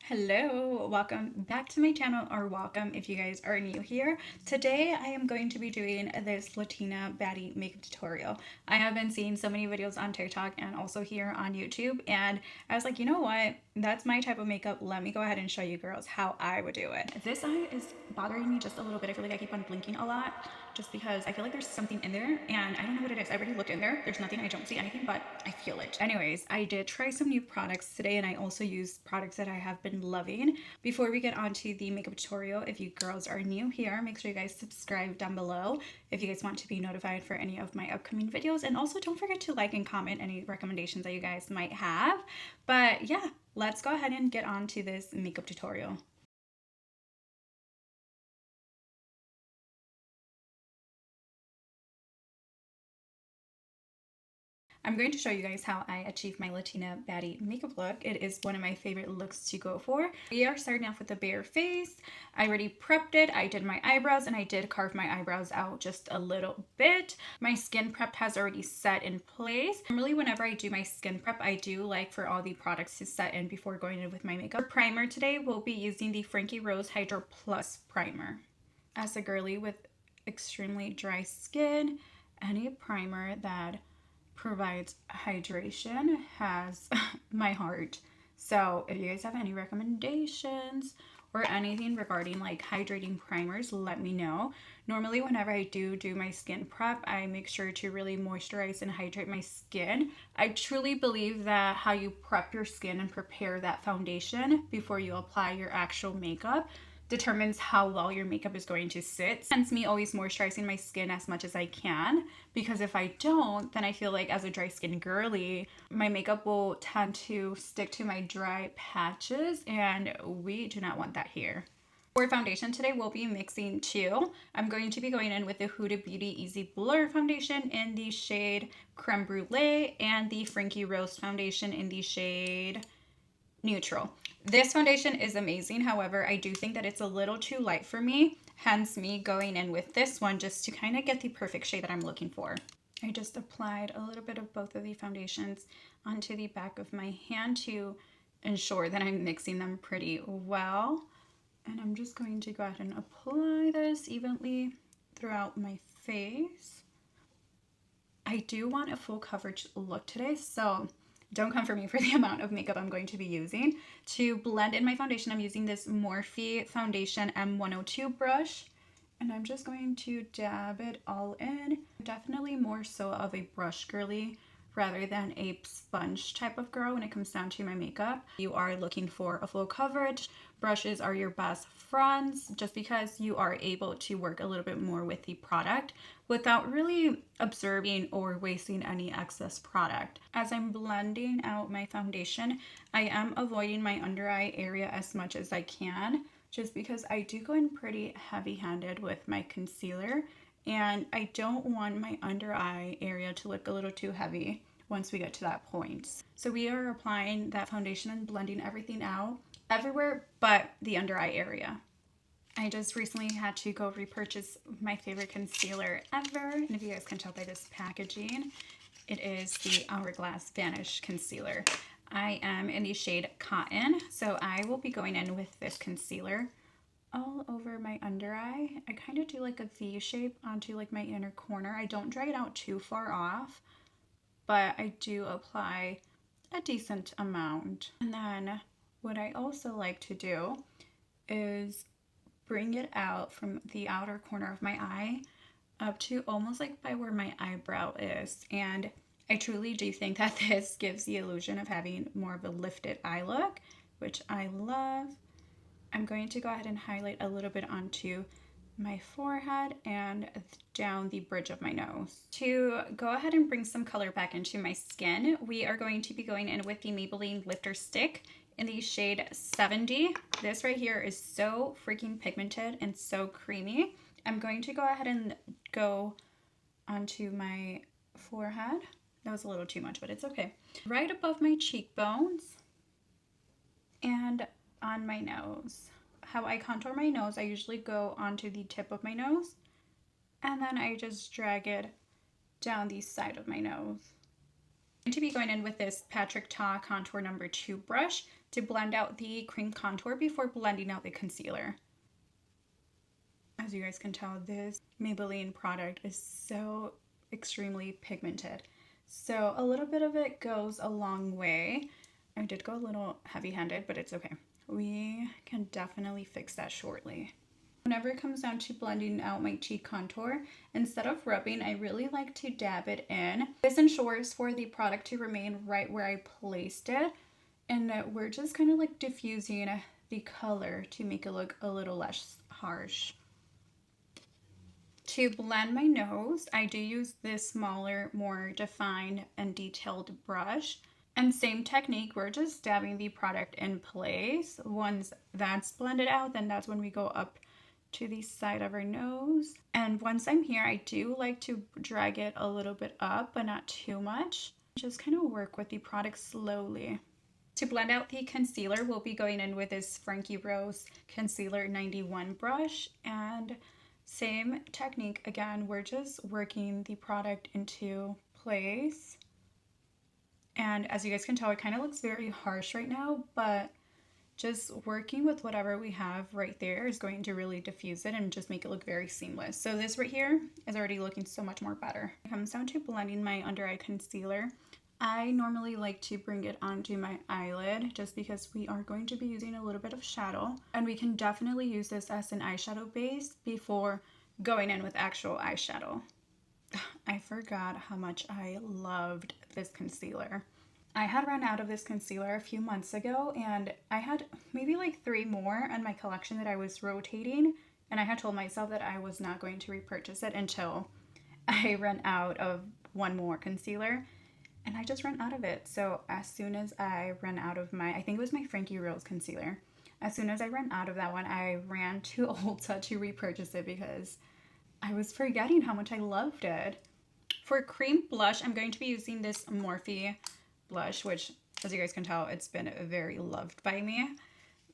Hello, welcome back to my channel, or welcome if you guys are new here. Today I am going to be doing this Latina baddie makeup tutorial. I have been seeing so many videos on TikTok and also here on YouTube, and I was like, you know what? That's my type of makeup. Let me go ahead and show you girls how I would do it. This eye is bothering me just a little bit. I feel like I keep on blinking a lot just because I feel like there's something in there and I don't know what it is. I already looked in there. There's nothing. I don't see anything, but I feel it. Anyways, I did try some new products today and I also used products that I have been loving. Before we get on to the makeup tutorial, if you girls are new here, make sure you guys subscribe down below if you guys want to be notified for any of my upcoming videos. And also don't forget to like and comment any recommendations that you guys might have. But yeah, let's go ahead and get on to this makeup tutorial. I'm going to show you guys how I achieve my Latina baddie makeup look. It is one of my favorite looks to go for. We are starting off with a bare face. I already prepped it. I did my eyebrows and I did carve my eyebrows out just a little bit. My skin prep has already set in place. Normally whenever I do my skin prep, I do like for all the products to set in before going in with my makeup. For primer today, we'll be using the Frankie Rose Hydro Plus primer. As a girly with extremely dry skin, any primer that provides hydration has my heart. So if you guys have any recommendations or anything regarding like hydrating primers, let me know. Normally whenever I do my skin prep, I make sure to really moisturize and hydrate my skin. I truly believe that how you prep your skin and prepare that foundation before you apply your actual makeup determines how well your makeup is going to sit. Hence me always moisturizing my skin as much as I can, because if I don't, then I feel like as a dry skin girly, my makeup will tend to stick to my dry patches, and we do not want that here. For foundation today, we'll be mixing two. I'm going to be going in with the Huda Beauty Easy Blur foundation in the shade Creme Brulee and the Frankie Rose foundation in the shade Neutral. This foundation is amazing. However, I do think that it's a little too light for me. Hence me going in with this one just to kind of get the perfect shade that I'm looking for. I just applied a little bit of both of the foundations onto the back of my hand to ensure that I'm mixing them pretty well. And I'm just going to go ahead and apply this evenly throughout my face. I do want a full coverage look today, so don't come for me for the amount of makeup I'm going to be using. To blend in my foundation, I'm using this Morphe Foundation M102 brush, and I'm just going to dab it all in. Definitely more so of a brush girly rather than a sponge type of girl when it comes down to my makeup. You are looking for a full coverage. Brushes are your best friends just because you are able to work a little bit more with the product without really absorbing or wasting any excess product. As I'm blending out my foundation, I am avoiding my under eye area as much as I can, just because I do go in pretty heavy-handed with my concealer, and I don't want my under eye area to look a little too heavy once we get to that point. So we are applying that foundation and blending everything out everywhere but the under eye area. I just recently had to go repurchase my favorite concealer ever, and if you guys can tell by this packaging, it is the Hourglass Vanish Concealer. I am in the shade Cotton, so I will be going in with this concealer all over my under eye. I kind of do like a V shape onto like my inner corner. I don't drag it out too far off, but I do apply a decent amount. And then what I also like to do is bring it out from the outer corner of my eye up to almost like by where my eyebrow is. And I truly do think that this gives the illusion of having more of a lifted eye look, which I love. I'm going to go ahead and highlight a little bit onto my forehead and down the bridge of my nose. To go ahead and bring some color back into my skin, we are going to be going in with the Maybelline Lifter Stick in the shade 70. This right here is so freaking pigmented and so creamy. I'm going to go ahead and go onto my forehead. That was a little too much, but it's okay. Right above my cheekbones and on my nose. How I contour my nose, I usually go onto the tip of my nose and then I just drag it down the side of my nose. I'm going to be going in with this Tik Tok contour number 2 brush to blend out the cream contour before blending out the concealer. As you guys can tell, this Maybelline product is so extremely pigmented. So a little bit of it goes a long way. I did go a little heavy-handed, but it's okay. We can definitely fix that shortly. Whenever it comes down to blending out my cheek contour, instead of rubbing, I really like to dab it in. This ensures for the product to remain right where I placed it. And we're just kind of like diffusing the color to make it look a little less harsh. To blend my nose, I do use this smaller, more defined and detailed brush. And same technique, we're just dabbing the product in place. Once that's blended out, then that's when we go up to the side of our nose. And once I'm here, I do like to drag it a little bit up, but not too much. Just kind of work with the product slowly. To blend out the concealer, we'll be going in with this Frankie Rose Concealer 91 brush. And same technique again, we're just working the product into place. And as you guys can tell, it kind of looks very harsh right now, but just working with whatever we have right there is going to really diffuse it and just make it look very seamless. So this right here is already looking so much more better. When it comes down to blending my under eye concealer, I normally like to bring it onto my eyelid just because we are going to be using a little bit of shadow. And we can definitely use this as an eyeshadow base before going in with actual eyeshadow. I forgot how much I loved this concealer. I had run out of this concealer a few months ago, and I had maybe like 3 more in my collection that I was rotating, and I had told myself that I was not going to repurchase it until I ran out of 1 more concealer, and I just ran out of it. So as soon as I ran out of I think it was my Frankie Rose concealer, as soon as I ran out of that one, I ran to Ulta to repurchase it because I was forgetting how much I loved it. For cream blush, I'm going to be using this Morphe blush, which, as you guys can tell, it's been very loved by me.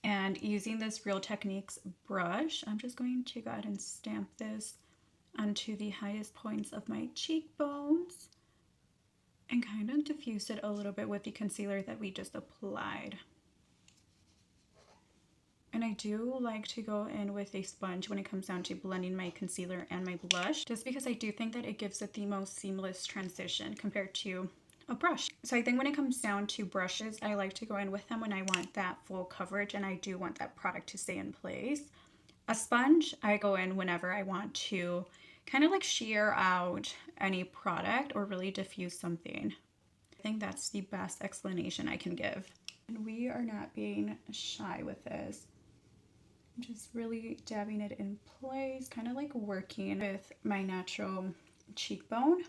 And using this Real Techniques brush, I'm just going to go ahead and stamp this onto the highest points of my cheekbones and kind of diffuse it a little bit with the concealer that we just applied. And I do like to go in with a sponge when it comes down to blending my concealer and my blush, just because I do think that it gives it the most seamless transition compared to a brush. So I think when it comes down to brushes, I like to go in with them when I want that full coverage and I do want that product to stay in place. A sponge, I go in whenever I want to kind of like sheer out any product or really diffuse something. I think that's the best explanation I can give. And we are not being shy with this. I'm just really dabbing it in place, kind of like working with my natural cheekbone.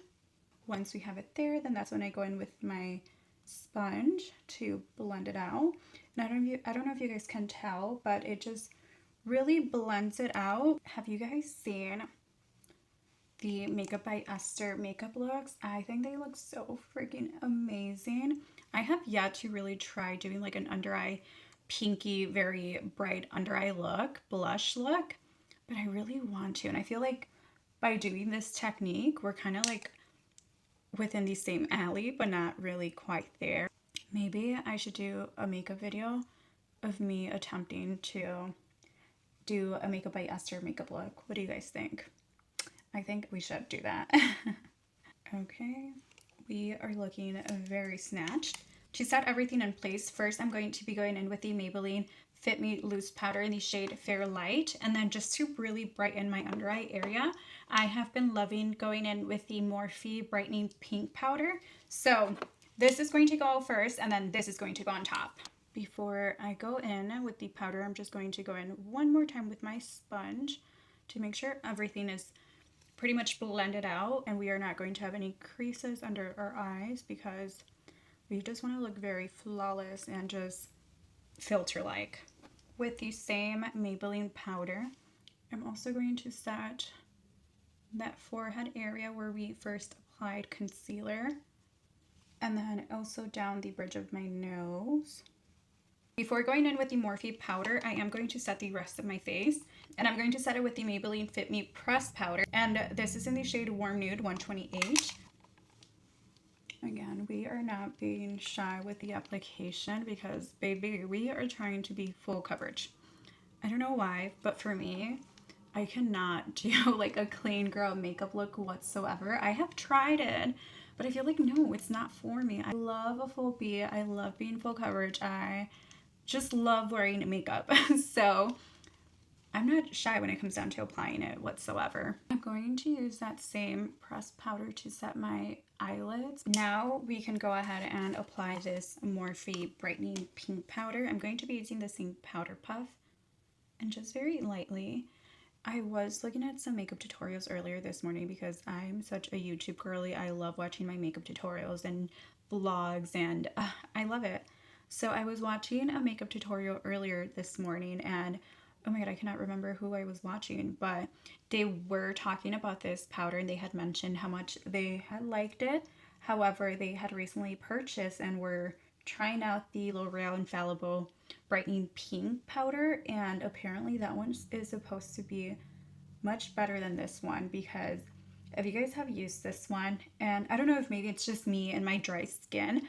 Once we have it there, then that's when I go in with my sponge to blend it out. And I don't know if you guys can tell, but it just really blends it out. Have you guys seen the Makeup by Esther makeup looks? I think they look so freaking amazing. I have yet to really try doing like an under eye pinky, very bright under eye look, blush look, but I really want to. And I feel like by doing this technique, we're kind of like within the same alley, but not really quite there. Maybe I should do a makeup video of me attempting to do a Makeup by Esther makeup look. What do you guys think? I think we should do that. Okay, we are looking very snatched. To set everything in place, first I'm going to be going in with the Maybelline Fit Me Loose Powder in the shade Fair Light. And then just to really brighten my under eye area, I have been loving going in with the Morphe Brightening Pink Powder. So this is going to go first, and then this is going to go on top. Before I go in with the powder, I'm just going to go in one more time with my sponge to make sure everything is pretty much blended out and we are not going to have any creases under our eyes, because we just want to look very flawless and just filter-like. With the same Maybelline powder, I'm also going to set that forehead area where we first applied concealer, and then also down the bridge of my nose. Before going in with the Morphe powder, I am going to set the rest of my face, and I'm going to set it with the Maybelline Fit Me Pressed Powder, and this is in the shade Warm Nude 128. Again, we are not being shy with the application because, baby, we are trying to be full coverage. I don't know why, but for me, I cannot do like a clean girl makeup look whatsoever. I have tried it, but I feel like no, it's not for me. I love a full B. I love being full coverage. I just love wearing makeup. So I'm not shy when it comes down to applying it whatsoever. I'm going to use that same pressed powder to set my eyelids. Now we can go ahead and apply this Morphe brightening pink powder. I'm going to be using the same powder puff and just very lightly. I was looking at some makeup tutorials earlier this morning because I'm such a YouTube girly. I love watching my makeup tutorials and vlogs, and I love it. So I was watching a makeup tutorial earlier this morning, and oh my god, I cannot remember who I was watching, but they were talking about this powder and they had mentioned how much they had liked it. However, they had recently purchased and were trying out the L'Oreal Infallible brightening pink powder, and apparently that one is supposed to be much better than this one, because if you guys have used this one, and I don't know if maybe it's just me and my dry skin,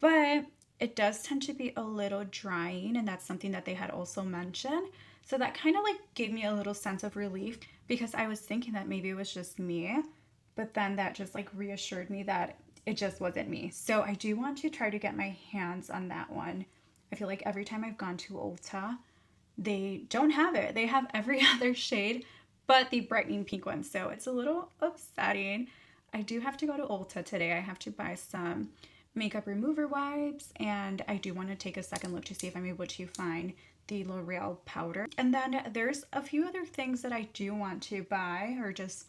but it does tend to be a little drying, and that's something that they had also mentioned. So that kind of like gave me a little sense of relief, because I was thinking that maybe it was just me, but then that just like reassured me that it just wasn't me. So I do want to try to get my hands on that one. I feel like every time I've gone to Ulta, they don't have it. They have every other shade but the brightening pink one. So it's a little upsetting. I do have to go to Ulta today. I have to buy some makeup remover wipes, and I do want to take a second look to see if I'm able to find the L'Oreal powder. And then there's a few other things that I do want to buy, or just,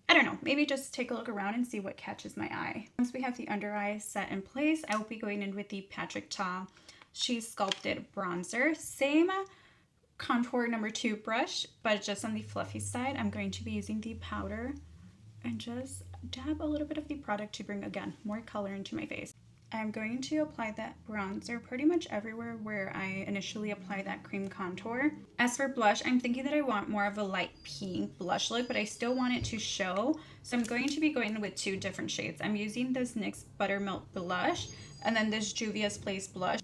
I don't know, maybe just take a look around and see what catches my eye. Once we have the under eye set in place, I will be going in with the Patrick Ta She's Sculpted Bronzer. Same contour number 2 brush, but just on the fluffy side. I'm going to be using the powder and just dab a little bit of the product to bring, again, more color into my face. I'm going to apply that bronzer pretty much everywhere where I initially applied that cream contour. As for blush, I'm thinking that I want more of a light pink blush look, but I still want it to show. So I'm going to be going with 2 different shades. I'm using this NYX Buttermilk blush and then this Juvia's Place blush.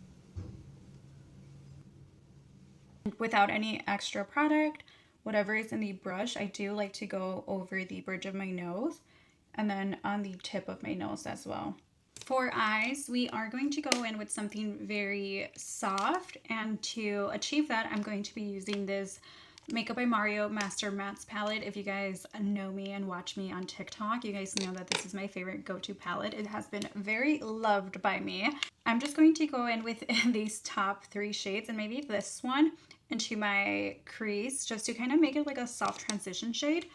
Without any extra product, whatever is in the brush, I do like to go over the bridge of my nose and then on the tip of my nose as well. For eyes, we are going to go in with something very soft, and to achieve that, I'm going to be using this Makeup by Mario Master Mattes palette. If you guys know me and watch me on TikTok, you guys know that this is my favorite go-to palette. It has been very loved by me. I'm just going to go in with these top 3 shades, and maybe this one into my crease, just to kind of make it like a soft transition shade.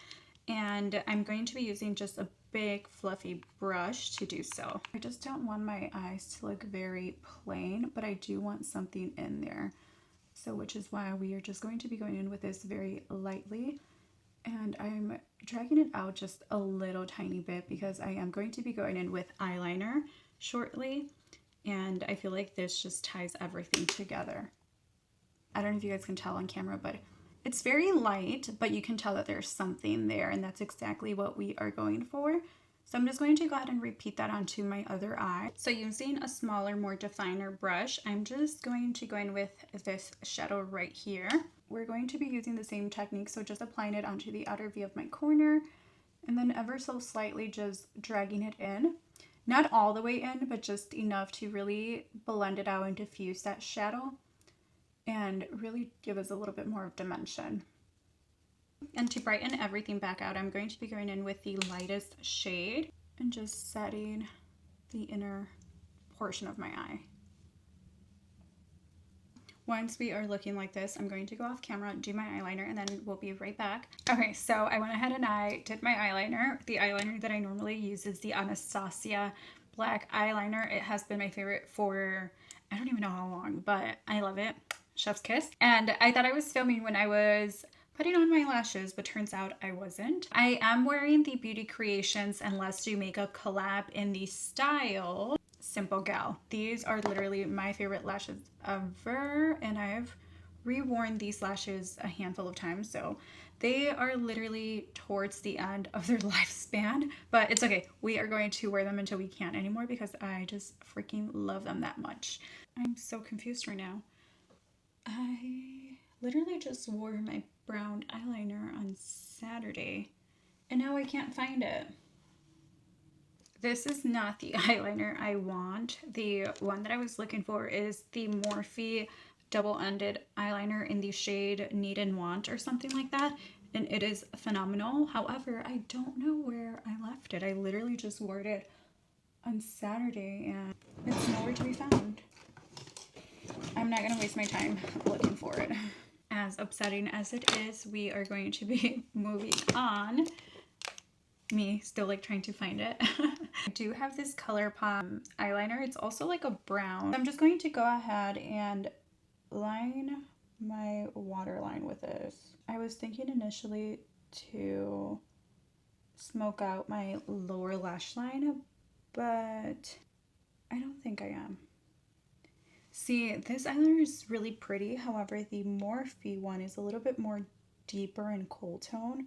And I'm going to be using just a big fluffy brush to do so. I just don't want my eyes to look very plain, but I do want something in there. So which is why we are just going to be going in with this very lightly. And I'm dragging it out just a little tiny bit because I am going to be going in with eyeliner shortly. And I feel like this just ties everything together. I don't know if you guys can tell on camera, but it's very light, but you can tell that there's something there, and that's exactly what we are going for. So I'm just going to go ahead and repeat that onto my other eye. So using a smaller, more definer brush, I'm just going to go in with this shadow right here. We're going to be using the same technique, so just applying it onto the outer V of my corner, and then ever so slightly just dragging it in. Not all the way in, but just enough to really blend it out and diffuse that shadow and really give us a little bit more of dimension. And to brighten everything back out, I'm going to be going in with the lightest shade and just setting the inner portion of my eye. Once we are looking like this, I'm going to go off camera, do my eyeliner, and then we'll be right back. Okay, so I went ahead and I did my eyeliner. The eyeliner that I normally use is the Anastasia black eyeliner. It has been my favorite for, I don't even know how long, but I love it. Chef's kiss. And I thought I was filming when I was putting on my lashes, but turns out I wasn't. I am wearing the Beauty Creations and Let's Do Makeup collab in the style Simple Gal. These are literally my favorite lashes ever, and I've reworn these lashes a handful of times, so they are literally towards the end of their lifespan, but it's okay. We are going to wear them until we can't anymore because I just freaking love them that much. I'm so confused right now. I literally just wore my brown eyeliner on Saturday and now I can't find it. This is not the eyeliner I want. The one that I was looking for is the Morphe double-ended eyeliner in the shade Need and Want or something like that. And it is phenomenal. However, I don't know where I left it. I literally just wore it on Saturday and it's nowhere to be found. I'm not going to waste my time looking for it. As upsetting as it is, we are going to be moving on. Me still like trying to find it. I do have this ColourPop eyeliner. It's also like a brown. I'm just going to go ahead and line my waterline with this. I was thinking initially to smoke out my lower lash line, but I don't think I am. See, this eyeliner is really pretty. However, the Morphe one is a little bit more deeper in cool tone,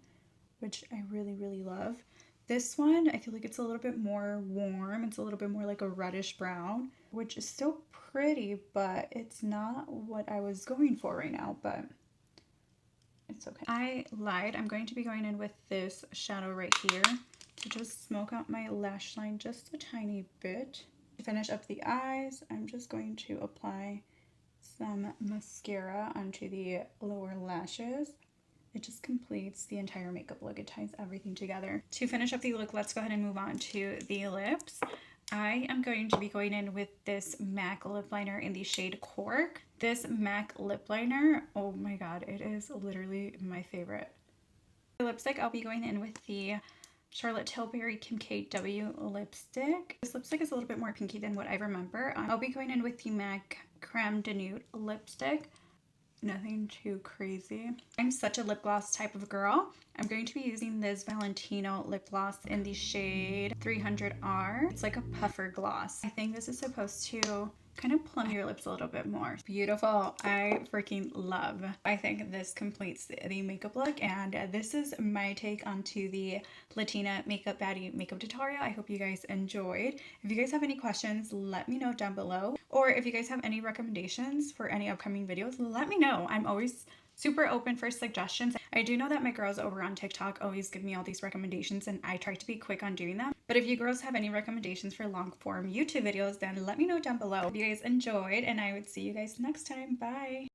which I really, really love. This one, I feel like it's a little bit more warm. It's a little bit more like a reddish brown, which is still pretty, but it's not what I was going for right now, but it's okay. I lied. I'm going to be going in with this shadow right here to just smoke out my lash line just a tiny bit. To finish up the eyes, I'm just going to apply some mascara onto the lower lashes. It just completes the entire makeup look. It ties everything together. To finish up the look, let's go ahead and move on to the lips. I am going to be going in with this MAC lip liner in the shade Cork. This MAC lip liner, oh my god, it is literally my favorite. The lipstick, I'll be going in with the Charlotte Tilbury Kim KW lipstick. This lipstick is a little bit more pinky than what I remember. I'll be going in with the MAC Creme de Nude lipstick. Nothing too crazy. I'm such a lip gloss type of girl. I'm going to be using this Valentino lip gloss in the shade 300R. It's like a puffer gloss. I think this is supposed to kind of plump your lips a little bit more. Beautiful. I freaking love. I think this completes the makeup look, and this is my take onto the Latina Makeup Baddie makeup tutorial. I hope you guys enjoyed. If you guys have any questions, let me know down below. Or if you guys have any recommendations for any upcoming videos, let me know. I'm always super open for suggestions. I do know that my girls over on TikTok always give me all these recommendations and I try to be quick on doing them. But if you girls have any recommendations for long form YouTube videos, then let me know down below. If you guys enjoyed, and I would see you guys next time. Bye!